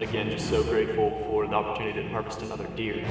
again, just so grateful for the opportunity to harvest another deer.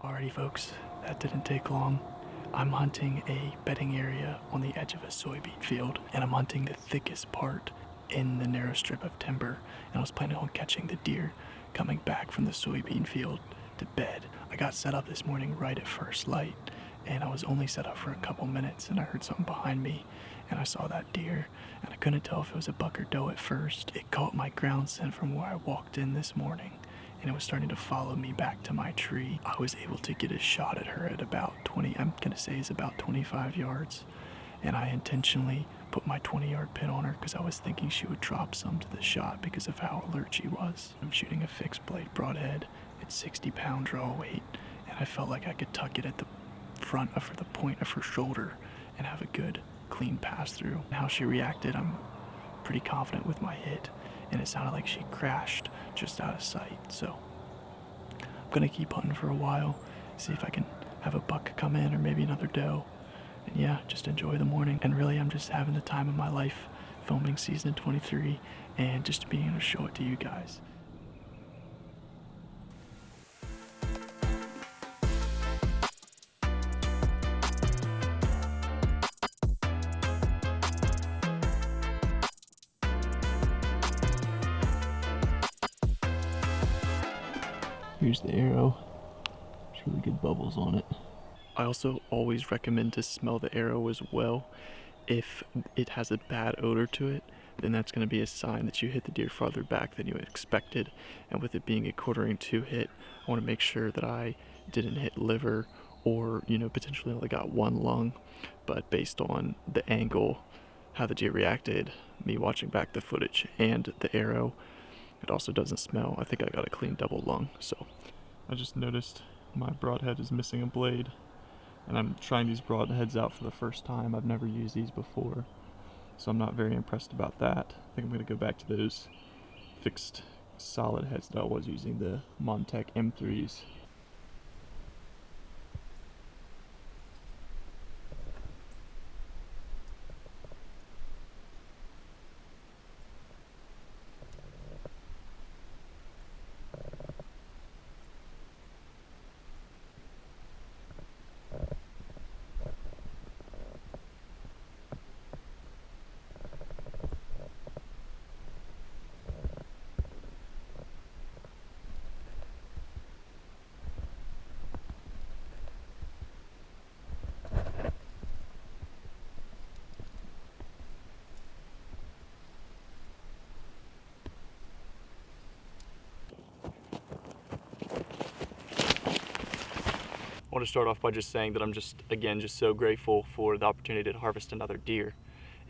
Alrighty folks, that didn't take long. I'm hunting a bedding area on the edge of a soybean field, and I'm hunting the thickest part in the narrow strip of timber, and I was planning on catching the deer coming back from the soybean field to bed. I got set up this morning right at first light, and I was only set up for a couple minutes, and I heard something behind me, and I saw that deer, and I couldn't tell if it was a buck or doe at first. It caught my ground scent from where I walked in this morning, and it was starting to follow me back to my tree. I was able to get a shot at her at about 20, I'm gonna say it's about 25 yards. And I intentionally put my 20-yard pin on her because I was thinking she would drop some to the shot because of how alert she was. I'm shooting a fixed blade broadhead. It's 60-pound draw weight, and I felt like I could tuck it at the front of her, the point of her shoulder, and have a good, clean pass through. How she reacted, I'm pretty confident with my hit, and it sounded like she crashed just out of sight. So I'm gonna keep hunting for a while, see if I can have a buck come in or maybe another doe, and yeah, just enjoy the morning. And really, I'm just having the time of my life filming season 23 and just being able to show it to you guys. Here's the arrow. There's really good bubbles on it. I also always recommend to smell the arrow as well. If it has a bad odor to it, then that's going to be a sign that you hit the deer farther back than you expected. And with it being a quartering 2 hit, I want to make sure that I didn't hit liver or, potentially only got one lung. But based on the angle, how the deer reacted, me watching back the footage, and the arrow, it also doesn't smell. I think I got a clean double lung. So I just noticed my broadhead is missing a blade, and I'm trying these broadheads out for the first time. I've never used these before, so I'm not very impressed about that. I think I'm going to go back to those fixed solid heads that I was using, the Montec M3s. I want to start off by just saying that I'm just so grateful for the opportunity to harvest another deer.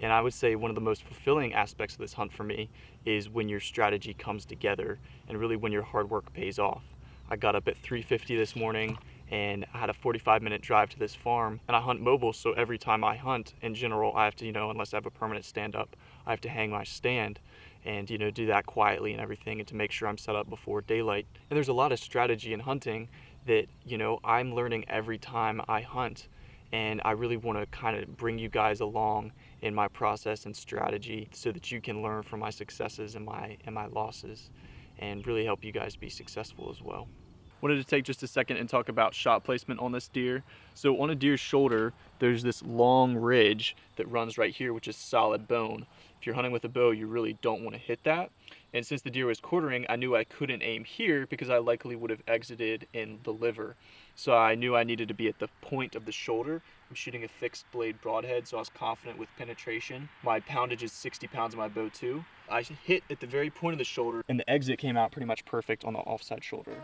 And I would say one of the most fulfilling aspects of this hunt for me is when your strategy comes together and really when your hard work pays off. I got up at 3:50 this morning and I had a 45-minute drive to this farm, and I hunt mobile, so every time I hunt, in general, I have to, unless I have a permanent stand up, I have to hang my stand and, do that quietly and everything, and to make sure I'm set up before daylight. And there's a lot of strategy in hunting that, I'm learning every time I hunt. And I really want to kind of bring you guys along in my process and strategy so that you can learn from my successes and my losses, and really help you guys be successful as well. Wanted to take just a second and talk about shot placement on this deer. So on a deer's shoulder, there's this long ridge that runs right here, which is solid bone. If you're hunting with a bow, you really don't want to hit that. And since the deer was quartering, I knew I couldn't aim here because I likely would have exited in the liver. So I knew I needed to be at the point of the shoulder. I'm shooting a fixed blade broadhead, so I was confident with penetration. My poundage is 60 pounds on my bow too. I hit at the very point of the shoulder, and the exit came out pretty much perfect on the offside shoulder.